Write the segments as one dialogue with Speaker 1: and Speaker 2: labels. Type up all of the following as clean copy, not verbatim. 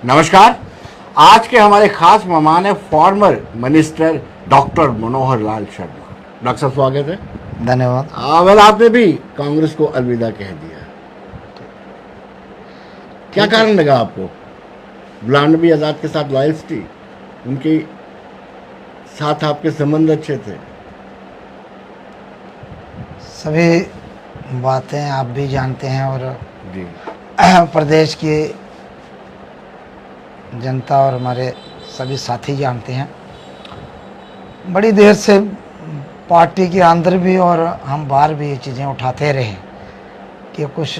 Speaker 1: नमस्कार। आज के हमारे खास मेहमान है former minister doctor Manohar Lal Sharma. Doctor साहब स्वागत है।
Speaker 2: धन्यवाद।
Speaker 1: वेल, आपने भी कांग्रेस को अलविदा कह दिया, क्या कारण लगा आपको? गुलाम नबी आज़ाद के साथ लॉयल्टी, उनके साथ आपके संबंध अच्छे थे।
Speaker 2: सभी बातें आप भी जानते हैं और
Speaker 1: जी
Speaker 2: प्रदेश की जनता और हमारे सभी साथी जानते हैं। बड़ी देर से पार्टी के अंदर भी और हम बाहर भी ये चीज़ें उठाते रहे कि कुछ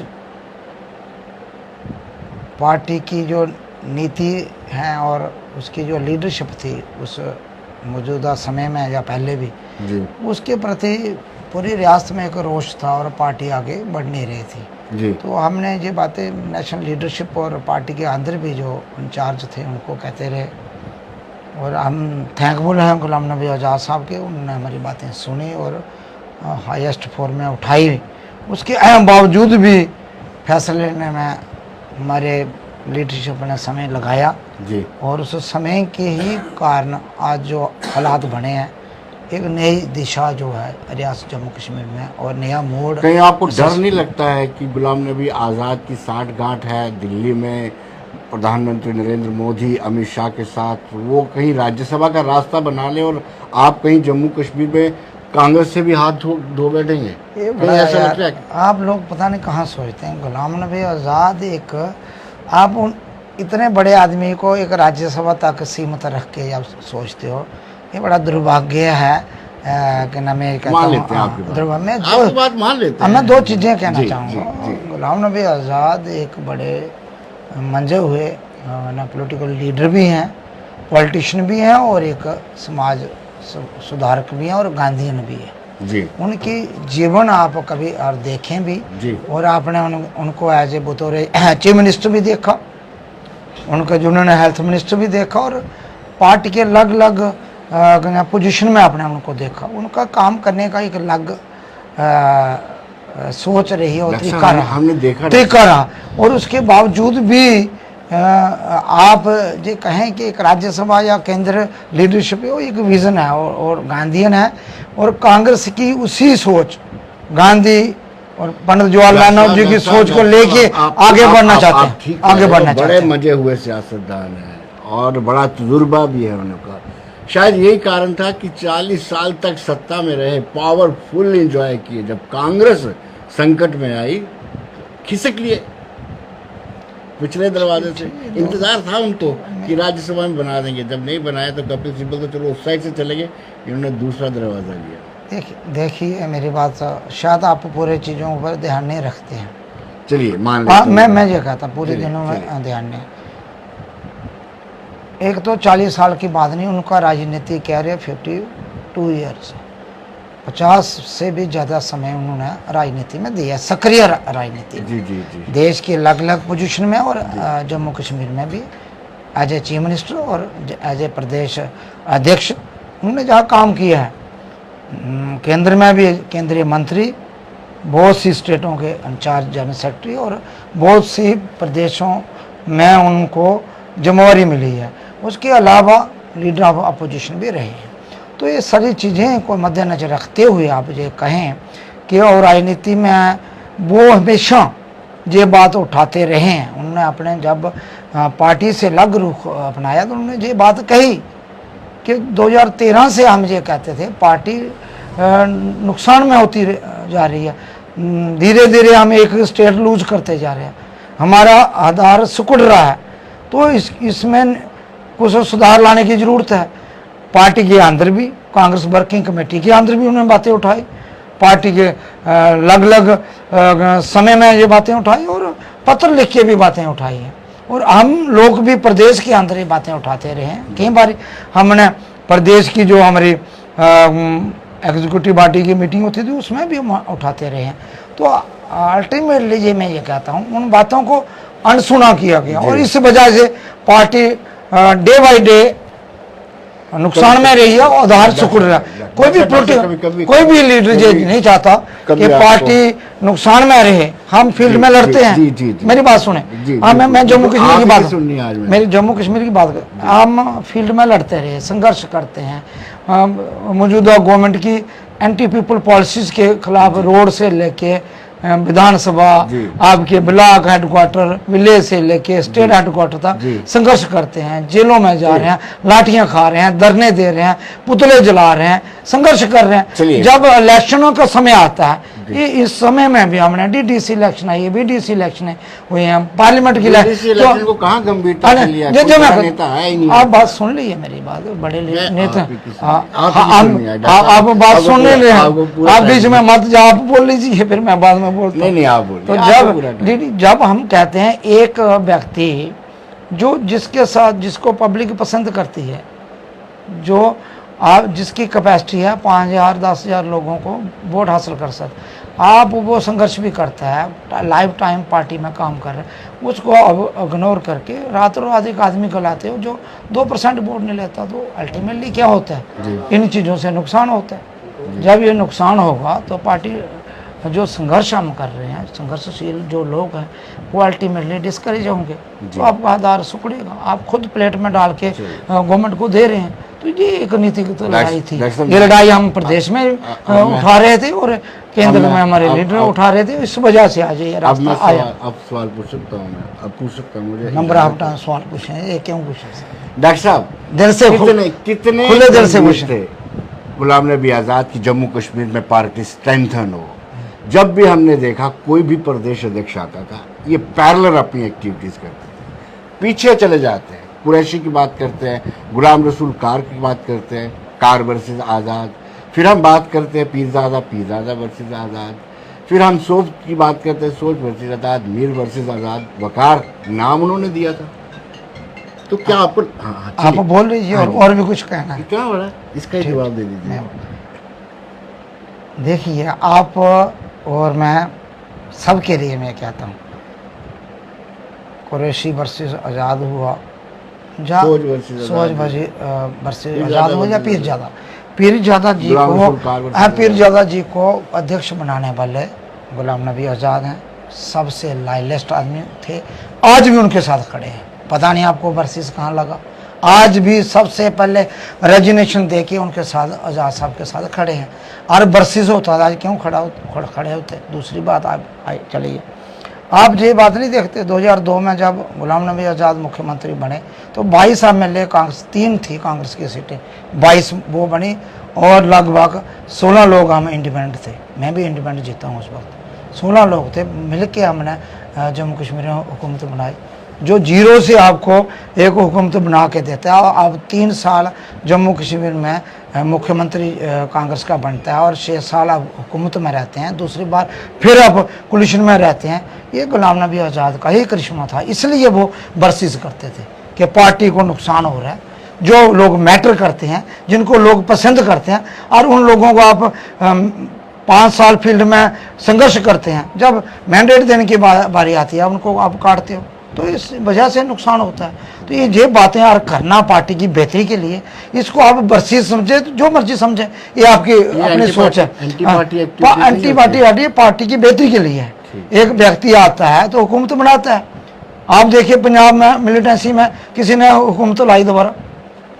Speaker 2: पार्टी की जो नीति है और उसकी जो लीडरशिप थी उस मौजूदा समय में या पहले भी
Speaker 1: जी
Speaker 2: उसके प्रति पूरी रियासत में एक रोष था और पार्टी आगे बढ़ नहीं रही थी।
Speaker 1: जी
Speaker 2: तो हमने ये बातें नेशनल लीडरशिप और पार्टी के अंदर भी जो इंचार्ज थे उनको कहते रहे और हम थैंकफुल हैं गुलाम नबी आज़ाद साहब के। उन्होंने हमारी बातें सुनी और हाईएस्ट फोरम में उठाई। उसके बावजूद भी फैसले लेने में हमारे लीडरशिप ने समय लगाया
Speaker 1: जी
Speaker 2: और उस समय के ही कारण आज जो हालात बने हैं, एक नई दिशा जो है रियासत जम्मू कश्मीर में और नया मोड़।
Speaker 1: कहीं आपको डर नहीं लगता है कि गुलाम नबी आज़ाद की साठगांठ है दिल्ली में प्रधानमंत्री नरेंद्र मोदी अमित शाह के साथ, वो कहीं राज्यसभा का रास्ता बना ले और आप कहीं जम्मू कश्मीर में कांग्रेस से भी हाथ धो बैठेंगे?
Speaker 2: ये
Speaker 1: कहीं ऐसा लगता है?
Speaker 2: आप लोग पता नहीं कहाँ सोचते हैं। गुलाम नबी आज़ाद एक आप उन इतने बड़े आदमी को एक राज्यसभा तक सीमित रख के आप सोचते हो, ये बड़ा दुर्भाग्य है कि ना मैं कहता हूँ
Speaker 1: आपकी बात मान लेते हैं।
Speaker 2: मैं दो चीज़ें कहना
Speaker 1: जी,
Speaker 2: चाहूँगा।
Speaker 1: जी, जी।
Speaker 2: गुलाम नबी आज़ाद एक बड़े मंजे हुए ना पॉलिटिकल लीडर भी हैं, पॉलिटिशियन भी हैं और एक समाज सुधारक भी हैं और गांधीयन भी है।
Speaker 1: जी
Speaker 2: उनकी जीवन आप कभी और देखें भी
Speaker 1: जी
Speaker 2: और आपने उनको एज ए बतौर चीफ मिनिस्टर भी देखा, उनका जो उन्होंने हेल्थ मिनिस्टर भी देखा और पार्टी के अलग अलग पोजीशन में आपने उनको देखा। उनका काम करने का एक अलग सोच रही और
Speaker 1: हमने देखा
Speaker 2: तरीका रहा और उसके बावजूद भी आप ये कहें कि एक राज्यसभा या केंद्र लीडरशिप है, वो एक विज़न है और गांधीयन है और कांग्रेस की उसी सोच गांधी और पंडित जवाहरलाल नेहरू जी की सोच को लेके आगे बढ़ना चाहते हैं। आगे बढ़ना चाहते हैं।
Speaker 1: बड़े मजे हुए सियासतदान हैं और बड़ा तजुर्बा भी है उनका। शायद यही कारण था कि 40 साल तक सत्ता में रहे, पावरफुल एंजॉय किए। जब कांग्रेस संकट में आई खिसक लिए पिछले दरवाजे से। इंतजार था उनको कि राज्यसभा में बना देंगे, जब नहीं बनाया तो कपिल सिब्बल तो चलो उस साइड से चले गए, इन्होंने दूसरा दरवाजा लिया।
Speaker 2: देखिए मेरी बात शायद आप पूरे चीज़ों पर ध्यान नहीं रखते हैं।
Speaker 1: चलिए मान लेते
Speaker 2: मैं ये कहता पूरे दिनों में ध्यान नहीं। एक तो 40 साल की बात नहीं, उनका राजनीति कह रहे 52 ईयर्स, 50 से भी ज़्यादा समय उन्होंने राजनीति में दिया, सक्रिय राजनीति।
Speaker 1: जी जी जी
Speaker 2: देश की अलग अलग पोजीशन में और जम्मू कश्मीर में भी एज ए चीफ मिनिस्टर और एज ए प्रदेश अध्यक्ष उन्होंने जहाँ काम किया है। केंद्र में भी केंद्रीय मंत्री, बहुत सी स्टेटों के इंचार्ज जनरल सेक्रेटरी और बहुत सी प्रदेशों में उनको जिम्मेवारी मिली है। उसके अलावा लीडर ऑफ अपोजिशन भी रहे हैं। तो ये सारी चीज़ें को मद्देनजर रखते हुए आप ये कहें कि और राजनीति में वो हमेशा ये बात उठाते रहे हैं। उन्होंने अपने जब पार्टी से अलग रुख अपनाया तो उन्होंने ये बात कही कि 2013 से हम ये कहते थे पार्टी नुकसान में होती जा रही है, धीरे धीरे हम एक स्टेट लूज करते जा रहे हैं, हमारा आधार सिकुड़ रहा है, तो इसमें कुछ सुधार लाने की ज़रूरत है। पार्टी के अंदर भी कांग्रेस वर्किंग कमेटी के अंदर भी उन्होंने बातें उठाई, पार्टी के अलग अलग समय में ये बातें उठाई और पत्र लिख के भी बातें उठाई हैं और हम लोग भी प्रदेश के अंदर ये बातें उठाते रहे हैं। कई बार हमने प्रदेश की जो हमारी एग्जीक्यूटिव बॉडी की मीटिंग होती थी उसमें भी हम उठाते रहे हैं। तो अल्टीमेटली ये मैं ये कहता हूँ उन बातों को अनसुना किया गया और इस वजह से पार्टी डे बाय डे नुकसान में रही है, उधार सुकुड़ रहा है। कोई भी कोई भी लीडर ये नहीं चाहता कि पार्टी नुकसान में रहे। हम फील्ड में लड़ते हैं। मेरी बात सुने, मैं जम्मू कश्मीर की बात, मेरी जम्मू कश्मीर की बात कर, हम फील्ड में लड़ते रहे, संघर्ष करते हैं मौजूदा गवर्नमेंट की एंटी पीपल पॉलिसीज के खिलाफ, रोड से लेके विधानसभा, आपके ब्लॉक हेडक्वार्टर, विलेज से लेके स्टेट हेडक्वार्टर तक संघर्ष करते हैं, जेलों में जा रहे हैं, लाठियां खा रहे हैं, धरने दे रहे हैं, पुतले जला रहे हैं, संघर्ष कर रहे हैं। जब इलेक्शनों का समय आता है, ये इस समय में भी हमने डीडीसी इलेक्शन है, बीडीसी इलेक्शन हुए हैं, पार्लियामेंट की इलेक्शन को कहाँ गंभीरता से लिया? आप बात सुन लीजिए मेरी बात, बड़े नेता आप बात सुन रहे हैं, आप बीच में मत जाओ, आप बोल लीजिए, फिर मैं बाद में बोलता हूँ। नहीं आप बोलिए। तो जब हम कहते हैं एक व्यक्ति जो जिसके साथ, जिसको पब्लिक पसंद करती है, जो आप जिसकी कैपेसिटी है 5,000 10,000 लोगों को वोट हासिल कर सकते, आप वो संघर्ष भी करता है, लाइफ टाइम पार्टी में काम कर रहे हैं, उसको अब इग्नोर करके रातों रात एक आदमी को लाते हो जो 2% वोट नहीं लेता, तो अल्टीमेटली क्या होता है? इन चीज़ों से नुकसान होता है। जब ये नुकसान होगा तो पार्टी जो संघर्ष हम कर रहे हैं, संघर्षशील जो लोग हैं, वो अल्टीमेटली डिस्करेज होंगे, तो आपका आधार सुकड़ेगा। आप खुद प्लेट में डाल के गवर्नमेंट को दे रहे हैं, तो ये एक नीतिगत लड़ाई थी। ये लड़ाई हम प्रदेश में उठा रहे थे और केंद्र में हमारे लीडर उठा रहे थे, इस वजह से आज ये रास्ता आया।
Speaker 1: अब सवाल पूछ सकता हूँ मैं? अब पूछ सकता हूँ? मुझे
Speaker 2: नंबर आप सवाल पूछे, ये क्यों पूछे?
Speaker 1: डॉक्टर साहब
Speaker 2: दिल से,
Speaker 1: कितने
Speaker 2: खुले दिल से पूछे।
Speaker 1: गुलाम नबी आज़ाद की जम्मू कश्मीर में पार्टी स्ट्रेंथन हो, जब भी हमने देखा कोई भी प्रदेश अध्यक्ष आता था, ये पैरेलल अपनी एक्टिविटीज़ करते थे, पीछे चले जाते हैं। कुरैशी की बात करते हैं, गुलाम रसूल कार की बात करते हैं, कार वर्सेस आज़ाद, फिर हम बात करते हैं पीरजादा वर्सेस आज़ाद, फिर हम सोच की बात करते हैं, सोच वर्सेस आज़ाद, मीर वर्सेस आज़ाद, वकार नाम उन्होंने दिया था। तो क्या आपको
Speaker 2: आप बोल रही है और भी कुछ कहना है?
Speaker 1: क्या हो रहा है, इसका जवाब दे दीजिए।
Speaker 2: देखिए, आप और मैं सबके लिए मैं कहता हूँ, कुरैशी वर्सेस आज़ाद हुआ, सोच वर्सेस आज़ाद हुआ, या पीरजादा जी को, पीरजादा जी को अध्यक्ष बनाने वाले गुलाम नबी आज़ाद हैं, सबसे लॉयलिस्ट आदमी थे, आज भी उनके साथ खड़े हैं। पता नहीं आपको वर्सेस कहाँ लगा, आज भी सबसे पहले रेजिग्नेशन दे के उनके साथ आज़ाद साहब के साथ खड़े हैं। और वर्सेस होता था, आज क्यों खड़े होते? दूसरी बात आप चलिए, आप ये बात नहीं देखते, 2002 में जब गुलाम नबी आज़ाद मुख्यमंत्री बने तो 22 MLA कांग्रेस, 3 थी कांग्रेस की सीटें, 22 वो बनी और लगभग 16 लोग हम इंडिपेंडेंट थे। मैं भी इंडिपेंडेंट जीता हूँ उस वक्त। 16 लोग थे, मिल के हमने जम्मू कश्मीर में हुकूमत बनाई, जो जीरो से आपको एक हुकूमत बना के देता है। अब 3 साल जम्मू कश्मीर में मुख्यमंत्री कांग्रेस का बनता है और 6 साल अब हुकूमत में रहते हैं, दूसरी बार फिर अब कोलिशन में रहते हैं। ये गुलाम नबी आज़ाद का ही करिश्मा था, इसलिए वो वर्सेस करते थे कि पार्टी को नुकसान हो रहा है, जो लोग मैटर करते हैं, जिनको लोग पसंद करते हैं, और उन लोगों को आप 5 साल फील्ड में संघर्ष करते हैं, जब मैंडेट देने की बारी आती है उनको आप काटते हो, तो इस वजह से नुकसान होता है। तो ये बातें यार करना पार्टी की बेहतरी के लिए, इसको आप वर्सेस समझे, जो मर्जी समझे, ये आपकी अपनी सोच है। एंटी पार्टी पार्टी की बेहतरी के लिए है। एक व्यक्ति आता है तो हुकूमत बनाता है। आप देखिए पंजाब में मिलिटेंसी में किसी ने हुकूमत लाई, दोबारा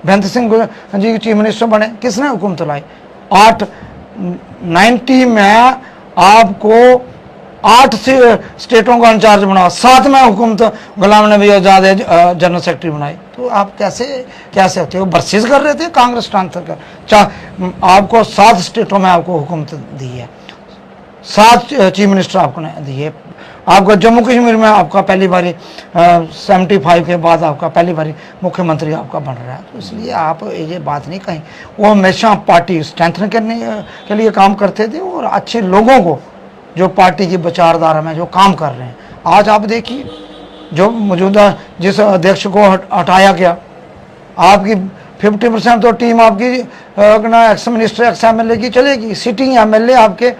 Speaker 2: बेअंत सिंह जी चीफ मिनिस्टर बने, किसने हुकूमत लाई? 90 में आपको 8 स्टेटों का इंचार्ज बनाओ, 7 में हुकूमत गुलाम नबी आज़ाद जनरल सेक्रेटरी बनाई। तो आप कैसे होते हो? वर्सेस कर रहे थे कांग्रेस ट्रांसफर कर, आपको 7 स्टेटों में आपको हुकूमत दी है, 7 चीफ मिनिस्टर आपको दिए। आपका जम्मू कश्मीर में आपका पहली बारी 75 के बाद आपका पहली बारी मुख्यमंत्री आपका बन रहा है। तो इसलिए आप ये बात नहीं कहीं, वो हमेशा पार्टी स्ट्रेंथन करने के लिए काम करते थे और अच्छे लोगों को जो पार्टी की विचारधारा में जो काम कर रहे हैं। आज आप देखिए, जो मौजूदा जिस अध्यक्ष को हटाया गया, आपकी 50% तो टीम आपकी एक्स मिनिस्टर एक्स MLA की चलेगी, सिटिंग MLA आपके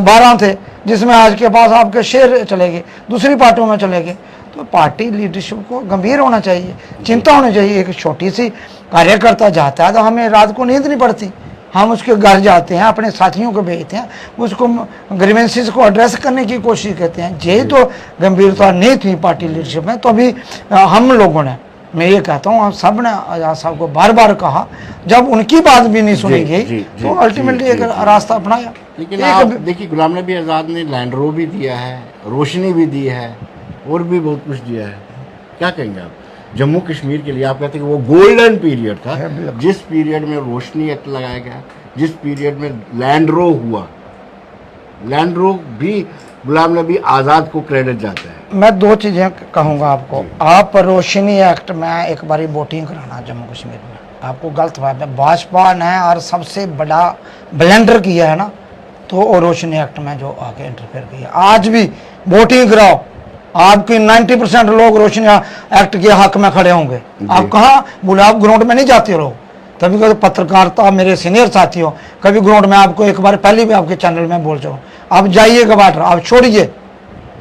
Speaker 2: 12 थे, जिसमें आज के पास आपके शेयर चले गए, दूसरी पार्टियों में चले गए। तो पार्टी लीडरशिप को गंभीर होना चाहिए, चिंता होनी चाहिए। एक छोटी सी कार्यकर्ता जाता है तो हमें रात को नींद नहीं पड़ती, हम उसके घर जाते हैं, अपने साथियों को भेजते हैं, उसको ग्रीवेंसेस को एड्रेस करने की कोशिश करते हैं। यही तो गंभीरता नहीं थी पार्टी लीडरशिप में। तो अभी हम लोगों ने, मैं ये कहता हूँ, हम सब ने आज़ाद साहब को बार बार कहा, जब उनकी बात भी नहीं सुनी गई तो अल्टीमेटली एक रास्ता अपनाया।
Speaker 1: लेकिन आप देखिए, गुलाम नबी आज़ाद ने लैंड रो भी दिया है, रोशनी भी दी है, और भी बहुत कुछ दिया है। क्या कहेंगे आप जम्मू कश्मीर के लिए? आप कहते हैं कि वो गोल्डन पीरियड था, जिस पीरियड में रोशनी एक्ट लगाया गया, जिस पीरियड में लैंड रो हुआ, लैंड रो भी गुलाम नबी आज़ाद को क्रेडिट जाता है।
Speaker 2: मैं दो चीज़ें कहूँगा आपको। आप रोशनी एक्ट में एक बारी वोटिंग कराना जम्मू कश्मीर में, आपको गलत बात है। भाजपा ने और सबसे बड़ा ब्लेंडर किया है ना, तो वो रोशनी एक्ट में जो आके इंटरफेयर किया। आज भी वोटिंग कराओ, आपकी 90% लोग रोशनी एक्ट के हक में खड़े होंगे। आप कहाँ बोले, आप ग्राउंड में नहीं जाते लोग। कभी कभी पत्रकारिता, मेरे सीनियर साथी हो, कभी ग्राउंड में, आपको एक बार पहले भी आपके चैनल में बोल जाओ, आप जाइएगा बार्डर, आप छोड़िए,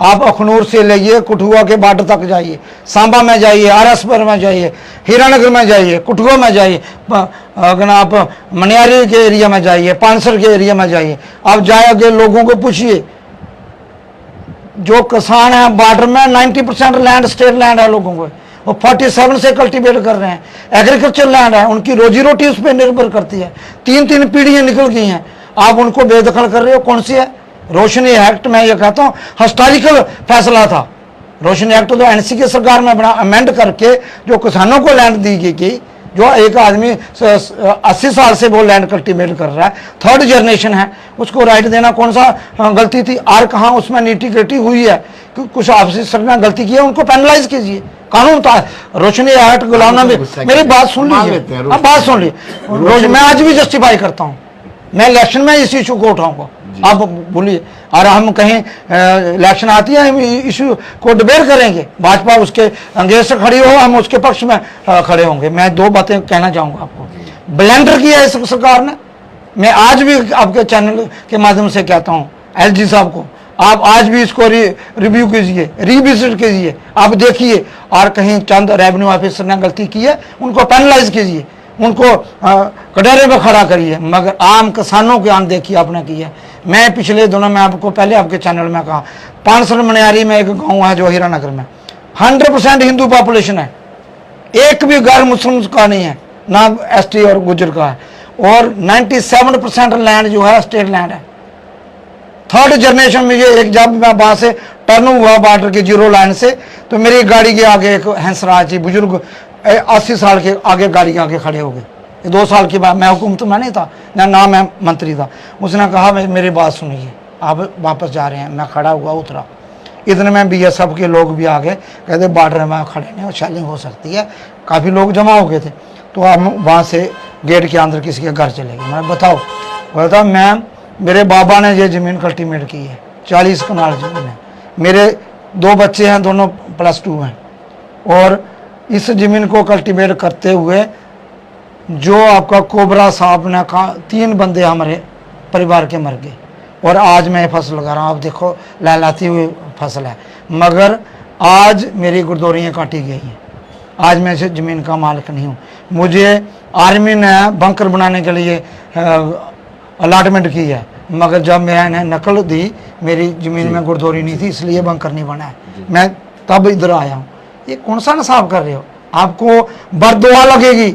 Speaker 2: आप अखनूर से लेइए कठुआ के बार्डर तक जाइए, सांबा में जाइए, आरएसपुर में जाइए, हीरानगर में जाइए, कठुआ में जाइए, अगर आप मनियारी के एरिया में जाइए, पानसर के एरिया में जाइए, आप जाएंगे लोगों को पूछिए। जो किसान है बॉर्डर में 90% लैंड स्टेट लैंड है लोगों को, वो 47 से कल्टीवेट कर रहे हैं, एग्रीकल्चर लैंड है, उनकी रोजी रोटी उस पर निर्भर करती है। 3-3 पीढ़ियां निकल गई हैं, आप उनको बेदखल कर रहे हो। कौन सी है? रोशनी एक्ट में ये कहता हूँ हिस्टोरिकल फैसला था। रोशनी एक्ट तो एनसी की सरकार में बना, अमेंड करके जो किसानों को लैंड दी गई, जो एक आदमी 80 साल से वो लैंड कल्टीवेट कर रहा है, थर्ड जनरेशन है, उसको राइट देना कौन सा गलती थी? और कहाँ उसमें नीटी ग्रिटी हुई है कि कुछ ऑफिसर ने गलती की है, उनको पेनलाइज कीजिए। कानून था रोशनी एक्ट, गुलाम नबी, मेरी बात सुन लीजिए, अब बात सुन लीजिए। मैं आज भी जस्टिफाई करता हूँ, मैं इलेक्शन में इस इशू को उठाऊंगा। आप बोलिए, और हम कहीं इलेक्शन आती है, हम इशू को डिबेट करेंगे, भाजपा उसके अंगेज से खड़ी हो, हम उसके पक्ष में खड़े होंगे। मैं दो बातें कहना चाहूंगा आपको। ब्लेंडर किया है इस सरकार ने। मैं आज भी आपके चैनल के माध्यम से कहता हूँ एलजी साहब को, आप आज भी इसको रिव्यू कीजिए, रिविजिट कीजिए, आप देखिए, और कहीं चंद रेवेन्यू ऑफिसर ने गलती की है, उनको पेनलाइज कीजिए, उनको कटहरे में खड़ा करिए, मगर आम किसानों की अनदेखी आपने की है। मैं पिछले दिनों में आपको पहले आपके चैनल में कहा, पानसर मनियारी में एक गांव है जो हीरानगर में 100% हिंदू पॉपुलेशन है, एक भी घर मुस्लिम का नहीं है, ना एसटी और गुजर का है, और 97% लैंड जो है स्टेट लैंड है। थर्ड जनरेशन में ये एक, जब मैं वहां से टर्न हुआ बॉर्डर के जीरो लाइन से, तो मेरी गाड़ी के आगे एक हंसराज जी बुजुर्ग 80 साल के आगे गाड़ी के आगे खड़े हो गए। 2 साल की बात, मैं हुकूमत में नहीं था ना मैं मंत्री था। उसने कहा मेरी बात सुनिए, आप वापस जा रहे हैं। मैं खड़ा हुआ, उतरा, इतने में बीएसएफ के लोग भी आ गए, कहते बॉर्डर में खड़े नहीं, और शेलिंग हो सकती है। काफ़ी लोग जमा हो गए थे, तो हम वहाँ से गेट के अंदर किसी के घर चले गए। मैं बताओ, बोलता मैं, मेरे बाबा ने ये ज़मीन कल्टीवेट की है, 40 कनाल ज़मीन है, मेरे 2 बच्चे हैं, दोनों +2 हैं, और इस ज़मीन को कल्टीवेट करते हुए जो आपका कोबरा साहब ने कहा, 3 बंदे हमारे परिवार के मर गए, और आज मैं फसल लगा रहा हूँ। आप देखो लहलाती हुई फसल है, मगर आज मेरी गुरदौरियाँ काटी गई हैं, आज मैं इस ज़मीन का मालिक नहीं हूँ। मुझे आर्मी ने बंकर बनाने के लिए अलाटमेंट की है, मगर जब मैंने नकल दी, मेरी ज़मीन में गुरदौरी नहीं थी, इसलिए बंकर नहीं बना है, मैं तब इधर आया हूँ। ये कौन सा इंसाफ कर रहे हो? आपको बरदुआ लगेगी।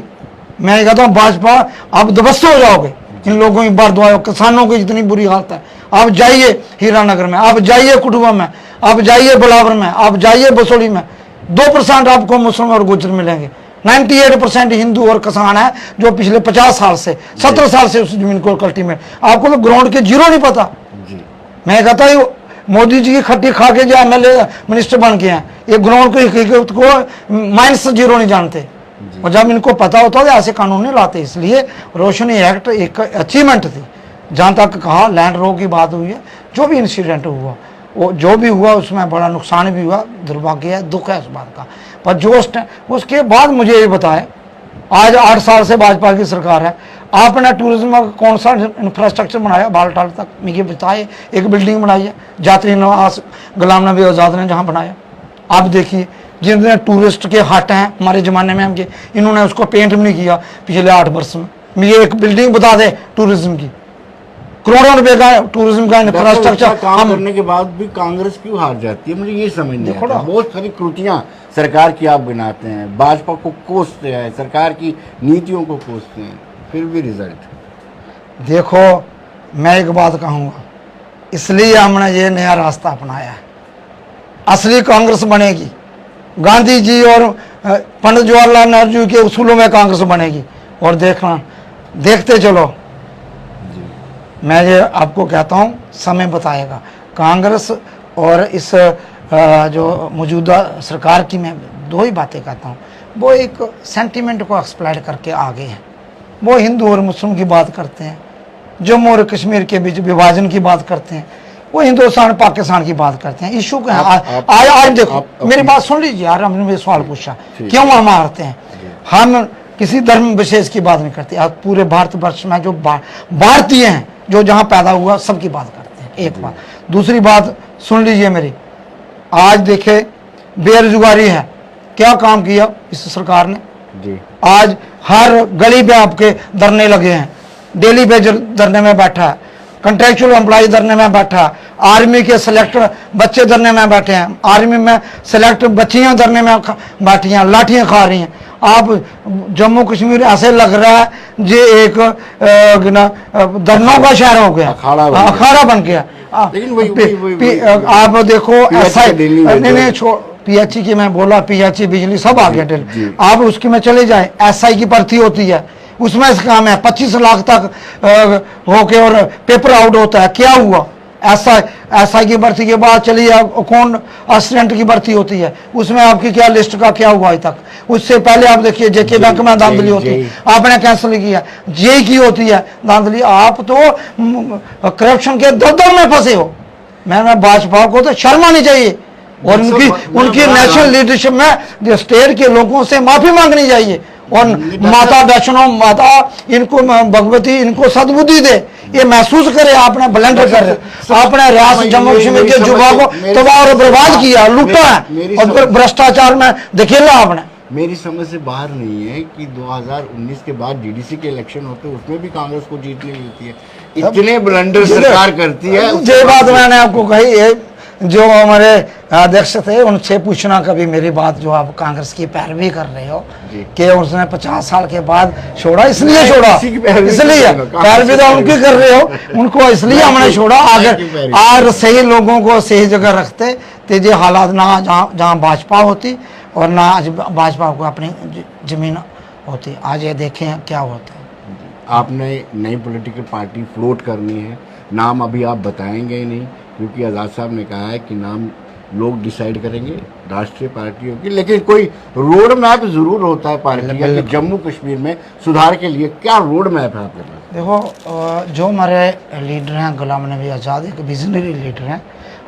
Speaker 2: मैं कहता हूँ भाजपा, आप दुबस्ते हो जाओगे इन लोगों की बरदुआ। किसानों की इतनी बुरी हालत है, आप जाइए हीरानगर में, आप जाइए कठुआ में, आप जाइए बिलावर में, आप जाइए बसोली में, 2% आपको मुस्लिम और गुजर मिलेंगे। 98% हिंदू और किसान है जो पिछले 50 साल से 17 साल से उस जमीन को कल्टीवेट। आपको तो ग्राउंड के जीरो नहीं पता। मैं कहता हूँ मोदी जी की खट्टी खा के जो एमएलए मिनिस्टर बन के हैं, ये ग्राउंड की हकीकत को -0 नहीं जानते, और जब इनको पता होता तो ऐसे कानून नहीं लाते। इसलिए रोशनी एक्ट एक अचीवमेंट थी। जहाँ तक कहा लैंड रो की बात हुई है, जो भी इंसिडेंट हुआ, वो जो भी हुआ उसमें बड़ा नुकसान भी हुआ, दुर्भाग्य है, दुख है इस बात का। पर जो उसके बाद मुझे ये बताए, आज 8 साल से भाजपा की सरकार है, आपने टूरिज्म का कौन सा इंफ्रास्ट्रक्चर बनाया? बालटाल तक मुझे बताए, एक बिल्डिंग बनाई है, यात्री निवास गुलाम नबी आज़ाद ने जहाँ बनाया, आप देखिए जितने टूरिस्ट के हट हैं हमारे ज़माने में हमके, इन्होंने उसको पेंट भी नहीं किया पिछले 8 वर्ष में। ये एक बिल्डिंग बता दे टूरिज्म की, करोड़ों रुपए का टूरिज्म का इंफ्रास्ट्रक्चर
Speaker 1: काम करने के बाद भी कांग्रेस क्यों हार जाती है, मुझे ये समझ नहीं आता। बहुत सारी त्रुटियां सरकार की आप गिनाते हैं, भाजपा को कोसते हैं, सरकार की नीतियों को कोसते हैं, फिर भी रिजल्ट।
Speaker 2: देखो मैं एक बात कहूँगा, इसलिए हमने ये नया रास्ता अपनाया है। असली कांग्रेस बनेगी, गांधी जी और पंडित जवाहरलाल नेहरू जी के उसूलों में कांग्रेस बनेगी। और देखना, देखते चलो, मैं ये आपको कहता हूँ समय बताएगा। कांग्रेस और इस जो मौजूदा सरकार की मैं 2 ही बातें कहता हूँ। वो एक सेंटीमेंट को एक्सप्लॉइट करके आगे हैं। वो हिंदू और मुस्लिम की बात करते हैं, जम्मू और कश्मीर के बीच विभाजन की बात करते हैं, वो हिंदुस्तान पाकिस्तान की बात करते हैं। इशू क्या है? आज देखो, मेरी बात सुन लीजिए यार, हमने मेरे सवाल पूछा क्यों हम हारते हैं। हम किसी धर्म विशेष की बात नहीं करते। आप पूरे भारतवर्ष में जो भारतीय हैं, जो जहाँ पैदा हुआ, सबकी बात करते हैं। एक बात। दूसरी बात सुन लीजिए मेरी, आज देखे बेरोजगारी है, क्या काम किया इस सरकार ने जी। आज हर गली पे आपके धरने लगे हैं, डेली बेजर धरने में बैठा है, कंट्रेक्चुअल एम्प्लॉय धरने में बैठा है, आर्मी के सिलेक्ट बच्चे धरने में बैठे हैं, आर्मी में सिलेक्ट बच्चियां धरने में बैठी हैं, लाठियां खा रही हैं। आप जम्मू कश्मीर ऐसे लग रहा है जे एक धरनों का शहर हो गया, अखाड़ा बन गया। आप देखो ऐसा PHE की मैं बोला, PHE बिजली सब आ गया। आप उसकी में चले जाए, SI की भर्ती होती है, उसमें से काम है 25 लाख तक होके और पेपर आउट होता है। क्या हुआ? SI की भर्ती के बाद चलिए अकाउंट असिस्टेंट की भर्ती होती है, उसमें आपकी क्या लिस्ट का क्या हुआ अभी तक। उससे पहले आप देखिए JK बैंक में धांधली होती है, आपने कैंसिल किया। JEE की होती है धांधली। आप तो करप्शन के दलदल में फंसे हो। मैं भाजपा को तो शर्म आनी चाहिए और उनकी नेशनल लीडरशिप में स्टेट के लोगों से माफी मांगनी चाहिए। और माता वैष्णो माता इनको भगवती इनको सद्बुद्धि दे, ये महसूस करे आपने ब्लेंडर कर आपने रियासत जम्मू कश्मीर के युवा को तबाह और बर्बाद किया, लूटा है और फिर भ्रष्टाचार में धकेला आपने।
Speaker 1: मेरी समझ से बाहर नहीं है कि 2019 के बाद DDC के इलेक्शन होते हैं, उसमें भी कांग्रेस को जीतने मिलती है। इतने ब्लंडर सरकार करती है।
Speaker 2: ये बात मैंने आपको कही, जो हमारे अध्यक्ष थे उनसे पूछना कभी मेरी बात, जो आप कांग्रेस की पैरवी कर रहे हो कि उसने 50 साल के बाद छोड़ा, इसलिए छोड़ा, इसलिए पैरवी तो उनकी कर रहे हो, उनको इसलिए हमने छोड़ा। अगर आज सही लोगों को सही जगह रखते तो ये हालात ना जहाँ भाजपा होती और ना आज भाजपा को अपनी जमीन होती। आज ये देखें क्या होता है।
Speaker 1: आपने नई पॉलिटिकल पार्टी फ्लोट करनी है, नाम अभी आप बताएंगे ही नहीं, क्योंकि आज़ाद साहब ने कहा है कि नाम लोग डिसाइड करेंगे, राष्ट्रीय पार्टी होगी, लेकिन कोई रोड मैप जरूर होता है पार्टी का कि जम्मू कश्मीर में सुधार के लिए क्या रोड मैप है आपके पास?
Speaker 2: देखो, जो हमारे लीडर हैं गुलाम नबी आज़ाद एक विजनरी लीडर हैं,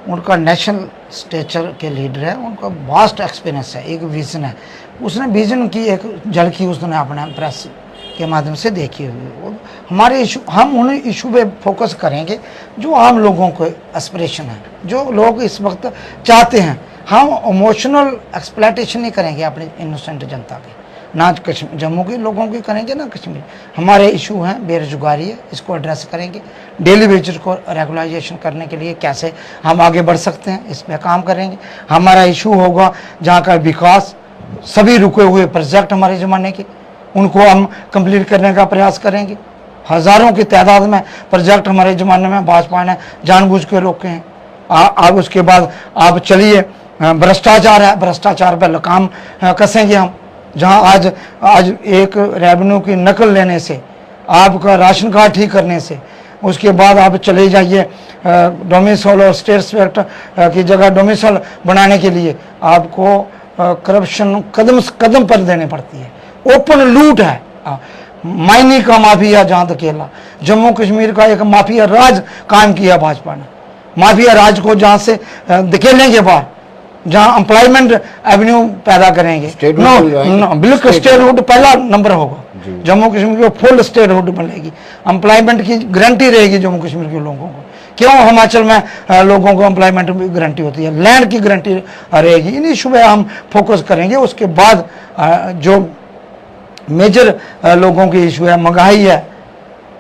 Speaker 2: उनका नेशनल स्टेचर के लीडर है, उनका वास्ट एक्सपीरियंस है, एक विजन है। उसने विजन की एक झलकी उसने अपने प्रेस के माध्यम से देखी हुई। हमारे इशू, हम उन इशू पे फोकस करेंगे जो आम लोगों को एस्पिरेशन है, जो लोग इस वक्त चाहते हैं। हम इमोशनल एक्सप्लॉयटेशन नहीं करेंगे अपनी इनोसेंट जनता की, ना जम्मू के लोगों की करेंगे ना कश्मीर। हमारे इशू हैं बेरोजगारी है, इसको एड्रेस करेंगे। डेली वेजेस को रेगुलाइजेशन करने के लिए कैसे हम आगे बढ़ सकते हैं, इस पर काम करेंगे। हमारा इशू होगा जहाँ का विकास, सभी रुके हुए प्रोजेक्ट हमारे ज़माने के, उनको हम कंप्लीट करने का प्रयास करेंगे। हज़ारों की तादाद में प्रोजेक्ट हमारे ज़माने में भाजपा ने जानबूझ के रोके हैं। अब उसके बाद आप चलिए, भ्रष्टाचार है, भ्रष्टाचार पर काम कसेंगे हम। जहां आज एक रेवेन्यू की नकल लेने से, आपका राशन कार्ड ठीक करने से, उसके बाद आप चले जाइए डोमिसाइल और स्टेट इंस्पेक्टर की जगह डोमिसाइल बनाने के लिए आपको करप्शन कदम पर देने पड़ती है। ओपन लूट है, मायने का माफिया जहां धकेला। जम्मू कश्मीर का एक माफिया राज कायम किया भाजपा ने। माफिया राज को जहां से धकेलने के बाद जहां एम्प्लॉयमेंट एवेन्यू पैदा करेंगे, बिल्कुल स्टेटहुड पहला नंबर होगा। जम्मू कश्मीर को फुल स्टेटहुड बनेगी, एम्प्लॉयमेंट की गारंटी रहेगी जम्मू कश्मीर के लोगों को। क्यों हिमाचल में लोगों को एम्प्लॉयमेंट की गारंटी होती है, लैंड की गारंटी रहेगी। इन इशू पे हम फोकस करेंगे। उसके बाद जो मेजर लोगों की इशू है, महंगाई है,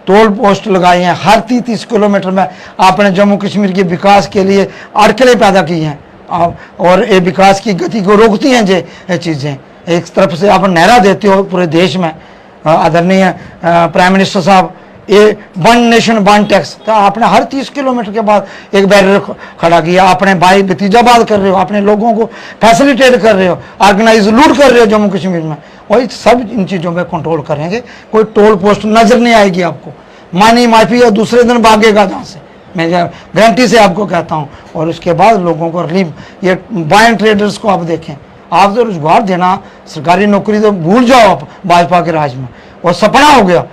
Speaker 2: टोल पोस्ट लगाए हैं हर 30 किलोमीटर में। आपने जम्मू कश्मीर के विकास के लिए अड़कलें पैदा की हैं और ये विकास की गति को रोकती हैं ये चीज़ें। एक तरफ से आप नहरा देते हो पूरे देश में, आदरणीय प्राइम मिनिस्टर साहब, ये वन नेशन वन टैक्स, तो आपने हर 30 किलोमीटर के बाद एक बैरियर खड़ा किया। आपने भाई भतीजाबाद कर रहे हो, अपने लोगों को फैसिलिटेट कर रहे हो, ऑर्गेनाइज लूट कर रहे हो जम्मू कश्मीर में। वही सब इन चीज़ों पे कंट्रोल करेंगे। कोई टोल पोस्ट नजर नहीं आएगी आपको, मानी माफी और दूसरे दिन भागेगा जहाँ से, मैं गारंटी से आपको कहता हूँ। और उसके बाद लोगों को रिलीफ, ये बाइन ट्रेडर्स को आप देखें, आप तो रोजगार देना, सरकारी नौकरी तो भूल जाओ आप भाजपा के राज में, और सपना हो गया।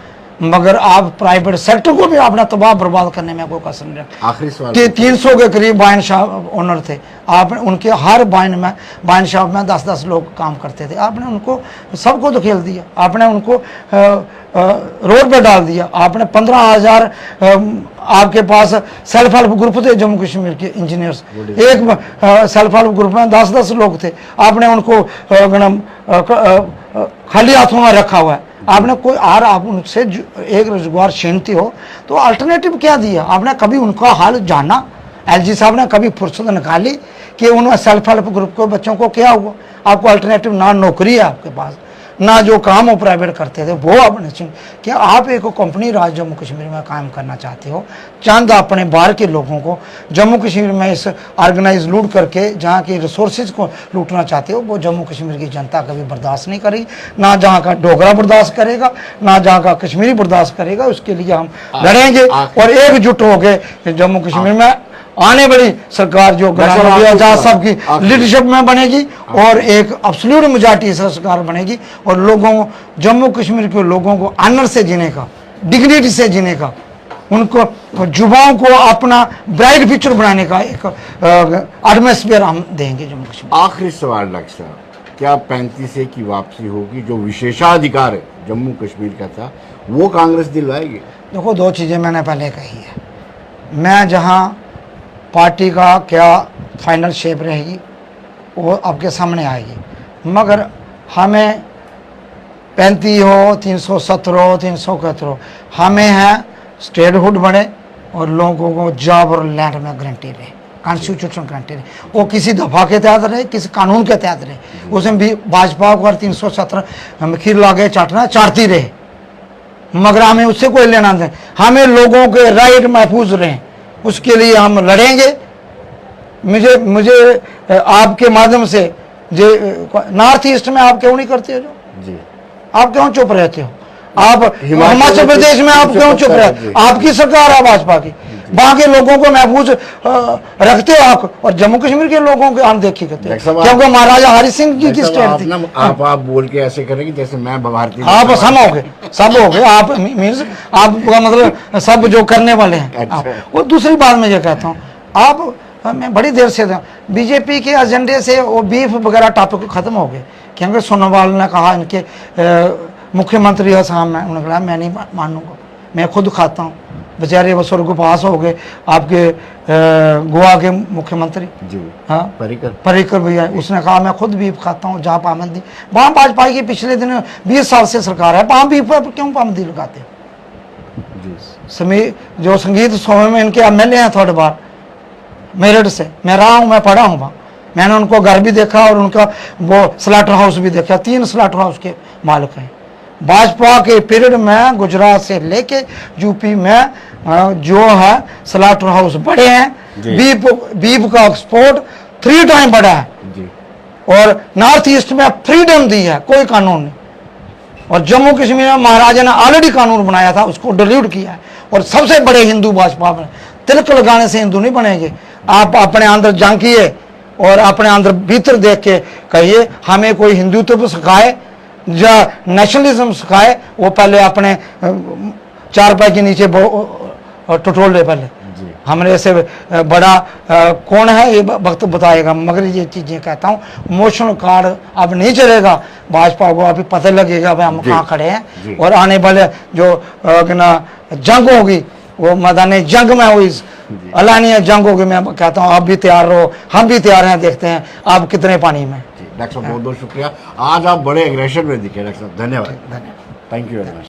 Speaker 2: मगर आप प्राइवेट सेक्टर को भी अपना तबाह बर्बाद करने में कोई कसर नहीं रखा।
Speaker 1: आखिरी सवाल,
Speaker 2: 300 के करीब वाइन शॉप ओनर थे, आपने उनके हर वाइन शॉप में 10-10 लोग काम करते थे, आपने उनको सबको धकेल दिया, आपने उनको रोड पे डाल दिया। आपने 15,000 आपके पास सेल्फ हेल्प ग्रुप थे जम्मू कश्मीर के इंजीनियर्स, एक सेल्फ हेल्प ग्रुप में 10-10 लोग थे, आपने उनको खाली हाथों में रखा हुआ है। आपने कोई आप उनसे एक रोजगार छीनती हो तो अल्टरनेटिव क्या दिया? आपने कभी उनका हाल जाना? एलजी साहब ने कभी फुर्सत निकाली कि उन सेल्फ हेल्प ग्रुप के बच्चों को क्या हुआ? आपको अल्टरनेटिव ना नौकरी है आपके पास, ना जो काम वो प्राइवेट करते थे वो आपने छीन। क्या आप एक कंपनी राज जम्मू कश्मीर में कायम करना चाहते हो? चंद अपने बाहर के लोगों को जम्मू कश्मीर में इस ऑर्गेनाइज लूट करके जहाँ की रिसोर्सेज को लूटना चाहते हो, वो जम्मू कश्मीर की जनता कभी बर्दाश्त नहीं करेगी। ना जहाँ का डोगरा बर्दाश्त करेगा, ना जहाँ का कश्मीरी बर्दाश्त करेगा। उसके लिए हम लड़ेंगे और एकजुट होकर जम्मू कश्मीर में आने वाली सरकार जो गुलाम नबी आजाद साहब की लीडरशिप में बनेगी और एक एब्सोल्यूट मेजॉरिटी सरकार बनेगी, और लोगों जम्मू कश्मीर के लोगों को ऑनर से जीने का, डिग्निटी से जीने का, उनको युवाओं को अपना ब्राइट फ्यूचर बनाने का एक एटमॉस्फेयर हम देंगे जम्मू कश्मीर।
Speaker 1: आखिरी सवाल डॉक्टर साहब, क्या 35A की वापसी होगी? जो विशेषाधिकार है जम्मू कश्मीर का था वो कांग्रेस दिलवाएगी?
Speaker 2: देखो, दो चीज़ें मैंने पहले कही है। मैं जहाँ पार्टी का क्या फाइनल शेप रहेगी वो आपके सामने आएगी, मगर हमें 35 हो, 370 हो, 371 हो, हमें है स्टेटहुड बने और लोगों को जॉब और लैंड में गारंटी रहे, कॉन्स्टिट्यूशन गारंटी रहे। वो किसी दफा के तहत रहे, किसी कानून के तहत रहे। उसमें भी भाजपा को 317 खीर लागे चाटना चाटती रहे, मगर हमें उससे कोई लेना नहीं। हमें लोगों के राइट महफूज रहें, उसके लिए हम लड़ेंगे। मुझे आपके माध्यम से नॉर्थ ईस्ट में आप क्यों नहीं करते हो? जी, आप क्यों चुप रहते हो? आप हिमाचल प्रदेश में आप क्यों चुप रहते? आपकी सरकार है भाजपा की, वहां के लोगों को महफूज रखते हो आप, और जम्मू कश्मीर के लोगों को अनदेखी करते हो, क्योंकि महाराजा हरि सिंह जी की स्टेट थी।
Speaker 1: आप बोल के ऐसे करेंगे जैसे मैं भारतीय।
Speaker 2: आप सब हो गए आप मीन्स आप मतलब सब जो करने वाले हैं। और दूसरी बात मैं ये कहता हूँ, आप मैं बड़ी देर से बीजेपी के एजेंडे से वो बीफ वगैरह टॉपिक खत्म हो गए, क्योंकि सोनोवाल ने कहा, इनके मुख्यमंत्री असम में, उन्होंने कहा मैं नहीं मानूंगा, मैं खुद खाता हूँ। बेचारे वो स्वर्गवास हो गए आपके गोवा के मुख्यमंत्री जी, हाँ पर्रिकर भैया, उसने कहा मैं खुद बीफ खाता हूँ जहाँ पाबंदी। वहाँ भाजपा की पिछले दिन 20 साल से सरकार है, वहाँ बीफ पर क्यों पाबंदी लगाते? जो संगीत सोमे में इनके MLA हैं थोड़े बार मेरठ से, मैं रहा हूँ, मैं पढ़ा हूँ वहाँ, मैंने उनको घर भी देखा और उनका वो स्लाटर हाउस भी देखा। 3 स्लाटर हाउस के मालिक हैं। भाजपा के पीरियड में गुजरात से लेके यूपी में जो है स्लाटर हाउस बड़े हैं, बीफ का एक्सपोर्ट 3 टाइम बढ़ा है जी। और नॉर्थ ईस्ट में फ्रीडम दी है, कोई कानून नहीं। और जम्मू कश्मीर में महाराजा ने ऑलरेडी कानून बनाया था, उसको डिलीट किया है। और सबसे बड़े हिंदू भाजपा में, तिलक लगाने से हिंदू नहीं बनेंगे। आप अपने अंदर झांकिए और अपने अंदर भीतर देख के कहिए, हमें कोई हिंदुत्व सिखाए या नेशनलिज्म सिखाए, वो पहले अपने 4 पैर के नीचे टटोल ले पहले। हमने से बड़ा कौन है ये वक्त बताएगा। मगर ये चीज़ें कहता हूँ, इमोशनल कार्ड अब नहीं चलेगा। भाजपा को अभी पता लगेगा भाई हम कहाँ खड़े हैं, और आने वाले जो जंग होगी वो मैदान जंग में हुई अलानिया जंग होगी। मैं कहता हूँ आप भी तैयार रहो, हम भी तैयार हैं, देखते हैं आप कितने पानी में।
Speaker 1: डॉक्टर साहब बहुत बहुत शुक्रिया, आज आप बड़े एग्रेशन में दिखे डॉक्टर साहब, धन्यवाद,
Speaker 2: धन्यवाद।
Speaker 1: Thank you very much.